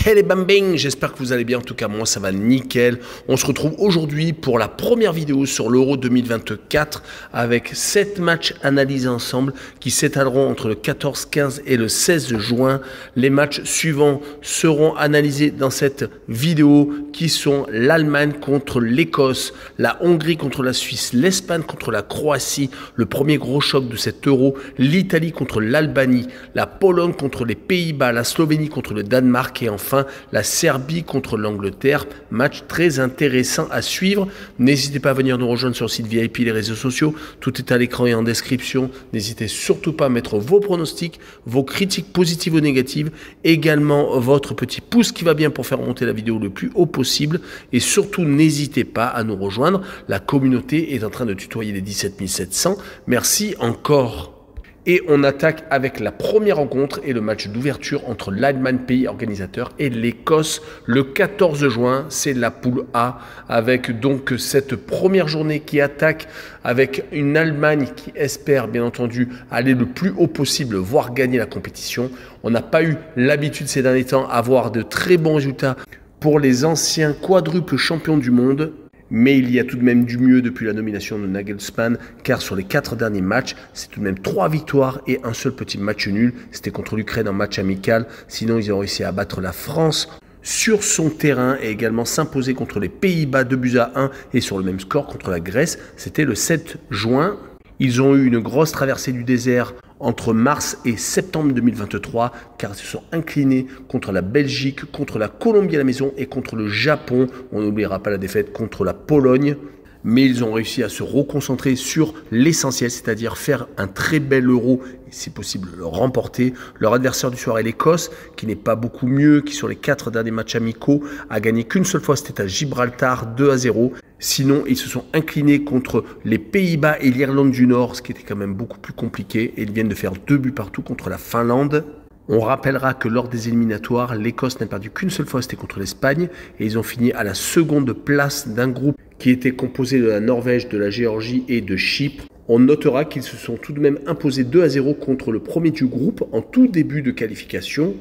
Hey les bambing, j'espère que vous allez bien, en tout cas moi ça va nickel. On se retrouve aujourd'hui pour la première vidéo sur l'Euro 2024 avec 7 matchs analysés ensemble qui s'étaleront entre le 14, 15 et le 16 juin. Les matchs suivants seront analysés dans cette vidéo qui sont l'Allemagne contre l'Écosse, la Hongrie contre la Suisse, l'Espagne contre la Croatie, le premier gros choc de cet Euro, l'Italie contre l'Albanie, la Pologne contre les Pays-Bas, la Slovénie contre le Danemark et enfin la Serbie contre l'Angleterre. Match très intéressant à suivre. N'hésitez pas à venir nous rejoindre sur le site VIP, les réseaux sociaux. Tout est à l'écran et en description. N'hésitez surtout pas à mettre vos pronostics, vos critiques positives ou négatives. Également votre petit pouce qui va bien pour faire monter la vidéo le plus haut possible. Et surtout, n'hésitez pas à nous rejoindre. La communauté est en train de tutoyer les 17 700. Merci encore. Et on attaque avec la première rencontre et le match d'ouverture entre l'Allemagne, pays organisateur, et l'Écosse le 14 juin. C'est la poule A avec donc cette première journée qui attaque avec une Allemagne qui espère bien entendu aller le plus haut possible, voire gagner la compétition. On n'a pas eu l'habitude ces derniers temps à avoir de très bons résultats pour les anciens quadruples champions du monde. Mais il y a tout de même du mieux depuis la nomination de Nagelsmann, car sur les 4 derniers matchs, c'est tout de même 3 victoires et un seul petit match nul. C'était contre l'Ukraine en match amical. Sinon, ils ont réussi à battre la France sur son terrain et également s'imposer contre les Pays-Bas 2-1 et sur le même score contre la Grèce. C'était le 7 juin. Ils ont eu une grosse traversée du désert entre mars et septembre 2023, car ils se sont inclinés contre la Belgique, contre la Colombie à la maison et contre le Japon. On n'oubliera pas la défaite contre la Pologne. Mais ils ont réussi à se reconcentrer sur l'essentiel, c'est-à-dire faire un très bel Euro et si possible le remporter. Leur adversaire du soir est l'Écosse, qui n'est pas beaucoup mieux, qui sur les 4 derniers matchs amicaux a gagné qu'une seule fois, c'était à Gibraltar 2-0. Sinon, ils se sont inclinés contre les Pays-Bas et l'Irlande du Nord, ce qui était quand même beaucoup plus compliqué. Et ils viennent de faire 2 buts partout contre la Finlande. On rappellera que lors des éliminatoires, l'Écosse n'a perdu qu'une seule fois, c'était contre l'Espagne. Et ils ont fini à la seconde place d'un groupe qui était composé de la Norvège, de la Géorgie et de Chypre. On notera qu'ils se sont tout de même imposés 2-0 contre le premier du groupe en tout début de qualification.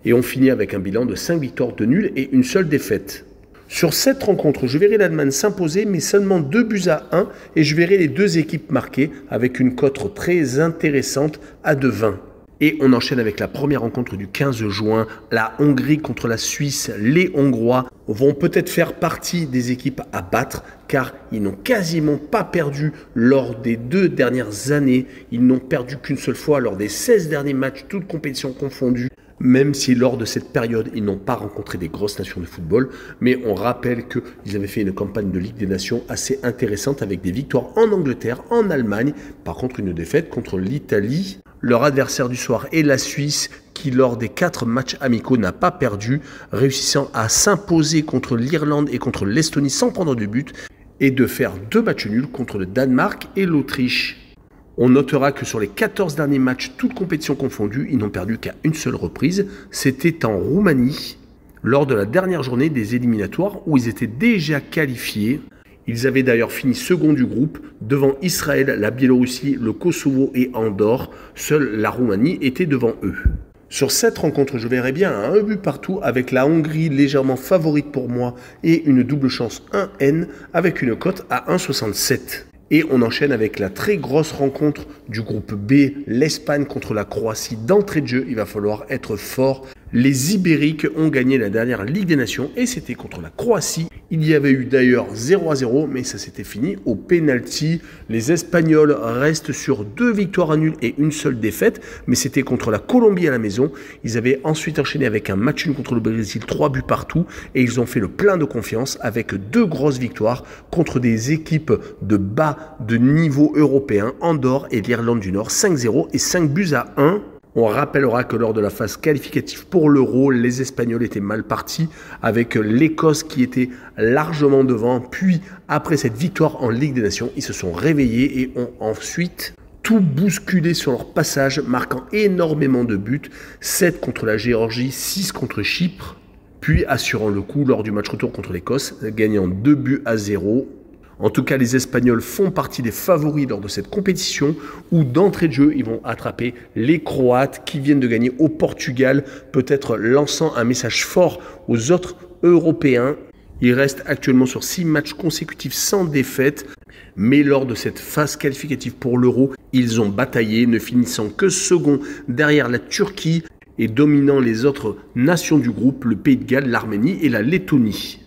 Et on finit avec un bilan de 5 victoires, 2 nuls et une seule défaite. Sur cette rencontre, je verrai l'Allemagne s'imposer, mais seulement 2-1, et je verrai les deux équipes marquer avec une cote très intéressante à 2,20. Et on enchaîne avec la première rencontre du 15 juin, la Hongrie contre la Suisse. Les Hongrois vont peut-être faire partie des équipes à battre, car ils n'ont quasiment pas perdu lors des 2 dernières années. Ils n'ont perdu qu'une seule fois lors des 16 derniers matchs, toutes compétitions confondues. Même si lors de cette période, ils n'ont pas rencontré des grosses nations de football. Mais on rappelle qu'ils avaient fait une campagne de Ligue des Nations assez intéressante avec des victoires en Angleterre, en Allemagne. Par contre, une défaite contre l'Italie. Leur adversaire du soir est la Suisse, qui lors des 4 matchs amicaux n'a pas perdu, réussissant à s'imposer contre l'Irlande et contre l'Estonie sans prendre de but, et de faire 2 matchs nuls contre le Danemark et l'Autriche. On notera que sur les 14 derniers matchs, toutes compétitions confondues, ils n'ont perdu qu'à une seule reprise. C'était en Roumanie, lors de la dernière journée des éliminatoires, où ils étaient déjà qualifiés. Ils avaient d'ailleurs fini second du groupe, devant Israël, la Biélorussie, le Kosovo et Andorre. Seule la Roumanie était devant eux. Sur cette rencontre, je verrai bien un but partout avec la Hongrie légèrement favorite pour moi et une double chance 1N avec une cote à 1,67. Et on enchaîne avec la très grosse rencontre du groupe B, l'Espagne contre la Croatie. D'entrée de jeu, il va falloir être fort. Les Ibériques ont gagné la dernière Ligue des Nations et c'était contre la Croatie. Il y avait eu d'ailleurs 0-0, mais ça s'était fini au pénalty. Les Espagnols restent sur 2 victoires à nul et une seule défaite, mais c'était contre la Colombie à la maison. Ils avaient ensuite enchaîné avec un match nul contre le Brésil, 3 buts partout, et ils ont fait le plein de confiance avec 2 grosses victoires contre des équipes de bas de niveau européen, Andorre et l'Irlande du Nord, 5-0 et 5-1. On rappellera que lors de la phase qualificative pour l'Euro, les Espagnols étaient mal partis avec l'Écosse qui était largement devant. Puis, après cette victoire en Ligue des Nations, ils se sont réveillés et ont ensuite tout bousculé sur leur passage, marquant énormément de buts. 7 contre la Géorgie, 6 contre Chypre. Puis, assurant le coup lors du match retour contre l'Écosse, gagnant 2-0. En tout cas, les Espagnols font partie des favoris lors de cette compétition où d'entrée de jeu, ils vont attraper les Croates qui viennent de gagner au Portugal, peut-être lançant un message fort aux autres Européens. Ils restent actuellement sur 6 matchs consécutifs sans défaite, mais lors de cette phase qualificative pour l'Euro, ils ont bataillé, ne finissant que second derrière la Turquie et dominant les autres nations du groupe, le Pays de Galles, l'Arménie et la Lettonie.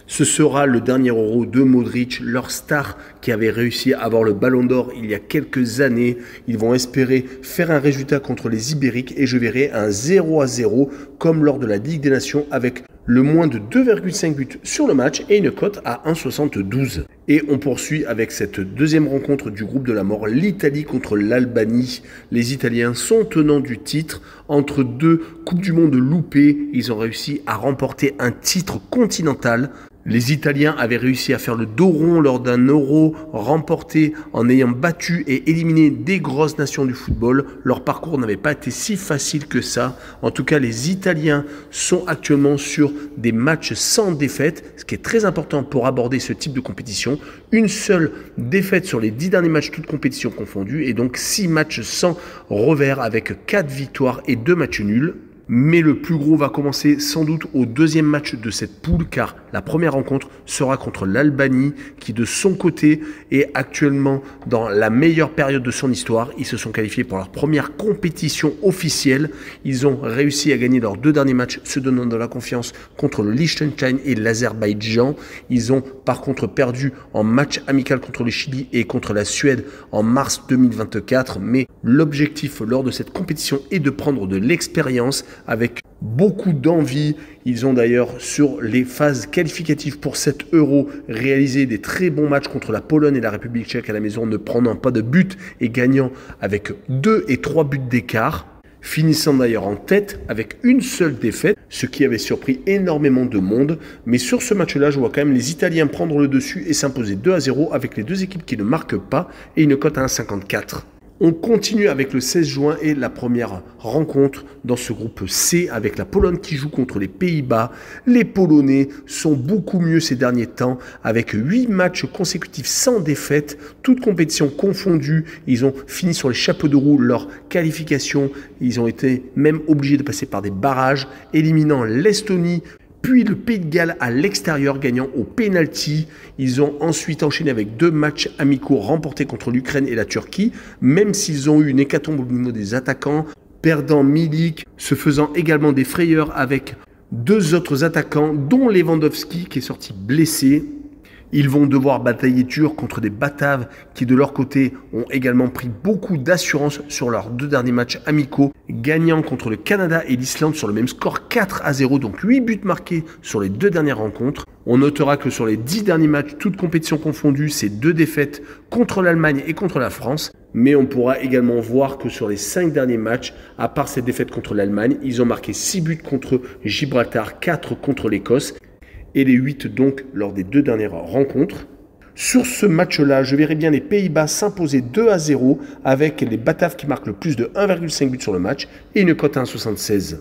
Ce sera le dernier Euro de Modric, leur star qui avait réussi à avoir le Ballon d'Or il y a quelques années. Ils vont espérer faire un résultat contre les Ibériques et je verrai un 0-0 comme lors de la Ligue des Nations avec le moins de 2,5 buts sur le match et une cote à 1,72. Et on poursuit avec cette deuxième rencontre du groupe de la mort, l'Italie contre l'Albanie. Les Italiens sont tenants du titre. Entre deux Coupes du Monde loupées, ils ont réussi à remporter un titre continental. Les Italiens avaient réussi à faire le dos rond lors d'un Euro remporté en ayant battu et éliminé des grosses nations du football. Leur parcours n'avait pas été si facile que ça. En tout cas, les Italiens sont actuellement sur des matchs sans défaite, ce qui est très important pour aborder ce type de compétition. Une seule défaite sur les 10 derniers matchs, toutes compétitions confondues, et donc 6 matchs sans revers avec 4 victoires et 2 matchs nuls. Mais le plus gros va commencer sans doute au deuxième match de cette poule car la première rencontre sera contre l'Albanie qui de son côté est actuellement dans la meilleure période de son histoire. Ils se sont qualifiés pour leur première compétition officielle. Ils ont réussi à gagner leurs 2 derniers matchs, se donnant de la confiance contre le Liechtenstein et l'Azerbaïdjan. Ils ont par contre perdu en match amical contre le Chili et contre la Suède en mars 2024. Mais l'objectif lors de cette compétition est de prendre de l'expérience avec beaucoup d'envie. Ils ont d'ailleurs sur les phases qualificatives pour cet Euro réalisé des très bons matchs contre la Pologne et la République tchèque à la maison, ne prenant pas de but et gagnant avec 2 et 3 buts d'écart, finissant d'ailleurs en tête avec une seule défaite, ce qui avait surpris énormément de monde. Mais sur ce match-là, je vois quand même les Italiens prendre le dessus et s'imposer 2-0 avec les deux équipes qui ne marquent pas et une cote à 1,54. On continue avec le 16 juin et la première rencontre dans ce groupe C avec la Pologne qui joue contre les Pays-Bas. Les Polonais sont beaucoup mieux ces derniers temps avec 8 matchs consécutifs sans défaite, toutes compétitions confondues. Ils ont fini sur les chapeaux de roue leur qualification. Ils ont été même obligés de passer par des barrages, éliminant l'Estonie, puis le Pays de Galles à l'extérieur gagnant au pénalty. Ils ont ensuite enchaîné avec 2 matchs amicaux remportés contre l'Ukraine et la Turquie, même s'ils ont eu une hécatombe au niveau des attaquants, perdant Milik, se faisant également des frayeurs avec 2 autres attaquants, dont Lewandowski qui est sorti blessé. Ils vont devoir batailler dur contre des Bataves qui de leur côté ont également pris beaucoup d'assurance sur leurs 2 derniers matchs amicaux, gagnant contre le Canada et l'Islande sur le même score 4-0, donc 8 buts marqués sur les 2 dernières rencontres. On notera que sur les 10 derniers matchs, toutes compétitions confondues, c'est 2 défaites contre l'Allemagne et contre la France. Mais on pourra également voir que sur les 5 derniers matchs, à part cette défaite contre l'Allemagne, ils ont marqué 6 buts contre Gibraltar, 4 contre l'Écosse et les 8 donc lors des 2 dernières rencontres. Sur ce match-là, je verrai bien les Pays-Bas s'imposer 2-0 avec les Bataves qui marquent le plus de 1,5 buts sur le match et une cote à 1,76.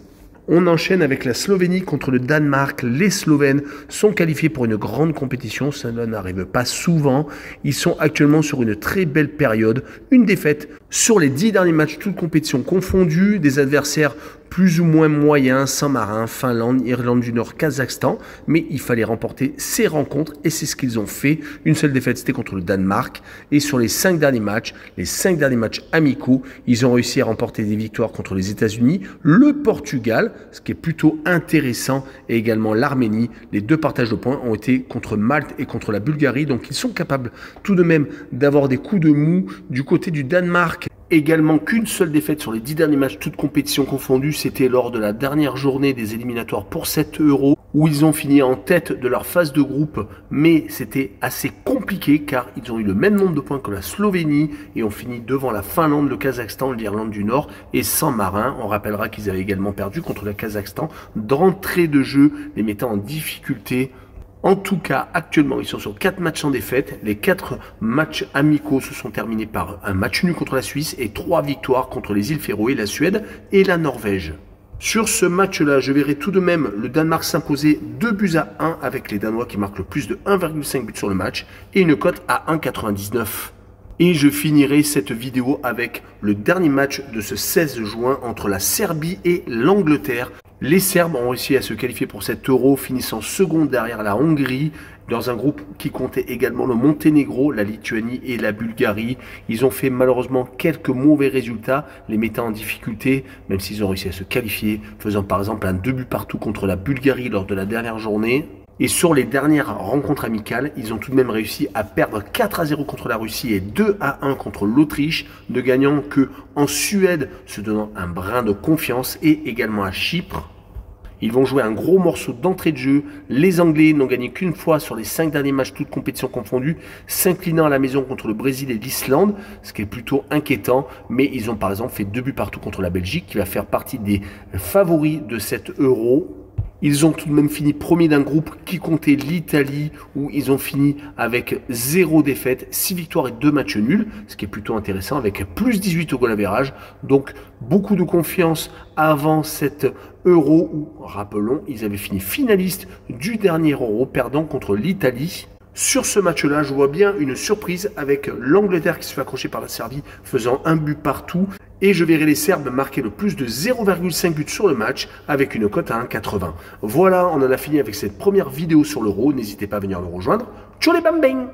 On enchaîne avec la Slovénie contre le Danemark. Les Slovènes sont qualifiés pour une grande compétition, ça n'arrive pas souvent. Ils sont actuellement sur une très belle période. Une défaite sur les 10 derniers matchs, toutes compétitions confondues, des adversaires plus ou moins moyens, Saint-Marin, Finlande, Irlande du Nord, Kazakhstan. Mais il fallait remporter ces rencontres et c'est ce qu'ils ont fait. Une seule défaite, c'était contre le Danemark. Et sur les 5 derniers matchs, amicaux, ils ont réussi à remporter des victoires contre les États-Unis, le Portugal, ce qui est plutôt intéressant, et également l'Arménie. Les 2 partages de points ont été contre Malte et contre la Bulgarie. Donc ils sont capables tout de même d'avoir des coups de mou. Du côté du Danemark, également qu'une seule défaite sur les 10 derniers matchs, toutes compétitions confondues, c'était lors de la dernière journée des éliminatoires pour cet Euro, où ils ont fini en tête de leur phase de groupe, mais c'était assez compliqué car ils ont eu le même nombre de points que la Slovénie et ont fini devant la Finlande, le Kazakhstan, l'Irlande du Nord et Saint-Marin. On rappellera qu'ils avaient également perdu contre le Kazakhstan d'entrée de jeu, les mettant en difficulté. En tout cas, actuellement, ils sont sur 4 matchs sans défaite. Les 4 matchs amicaux se sont terminés par un match nul contre la Suisse et 3 victoires contre les îles Féroé, la Suède et la Norvège. Sur ce match-là, je verrai tout de même le Danemark s'imposer 2-1 avec les Danois qui marquent le plus de 1,5 but sur le match et une cote à 1,99. Et je finirai cette vidéo avec le dernier match de ce 16 juin entre la Serbie et l'Angleterre. Les Serbes ont réussi à se qualifier pour cet Euro, finissant second derrière la Hongrie, dans un groupe qui comptait également le Monténégro, la Lituanie et la Bulgarie. Ils ont fait malheureusement quelques mauvais résultats, les mettant en difficulté, même s'ils ont réussi à se qualifier, faisant par exemple un 2 buts partout contre la Bulgarie lors de la dernière journée. Et sur les dernières rencontres amicales, ils ont tout de même réussi à perdre 4-0 contre la Russie et 2-1 contre l'Autriche, ne gagnant que en Suède, se donnant un brin de confiance, et également à Chypre. Ils vont jouer un gros morceau d'entrée de jeu. Les Anglais n'ont gagné qu'une fois sur les 5 derniers matchs, toutes compétitions confondues, s'inclinant à la maison contre le Brésil et l'Islande, ce qui est plutôt inquiétant. Mais ils ont par exemple fait 2 buts partout contre la Belgique, qui va faire partie des favoris de cet Euro. Ils ont tout de même fini premier d'un groupe qui comptait l'Italie, où ils ont fini avec 0 défaite, 6 victoires et 2 matchs nuls, ce qui est plutôt intéressant, avec plus 18 au goal average. Donc beaucoup de confiance avant cet Euro où, rappelons, ils avaient fini finalistes du dernier Euro, perdant contre l'Italie. Sur ce match-là, je vois bien une surprise avec l'Angleterre qui se fait accrocher par la Serbie, faisant un but partout. Et je verrai les Serbes marquer le plus de 0,5 buts sur le match avec une cote à 1,80. Voilà, on en a fini avec cette première vidéo sur l'Euro. N'hésitez pas à venir nous rejoindre. Tchou les bam bang!